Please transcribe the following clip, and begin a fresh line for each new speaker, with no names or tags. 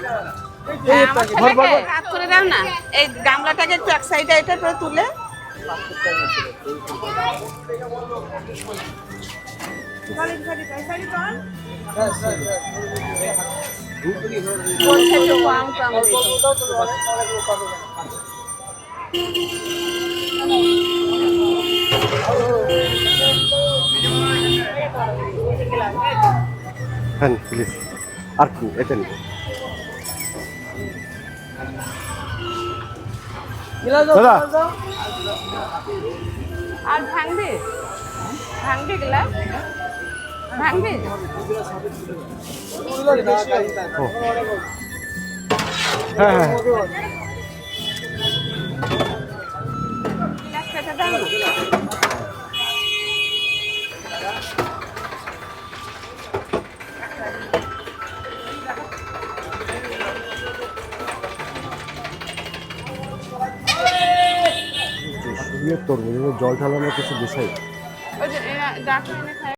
আমার ছেলেকে হাত করে দাও না, এই গামলাটাকে একটু এক সাইডে এটা করে তুলে বলছে একটু কম কম
হ্যাঁ প্লিজ আর কি এটা নিন দাদা
আর ভাঙবে ভাঙবে গ্লাস ভাঙবে
হ্যাঁ হ্যাঁ
গ্লাস কেটে দাও না।
তরমুজ জল ঢালানোর কিছু বিষয়
ওই যে ডাক্তার এনে খায়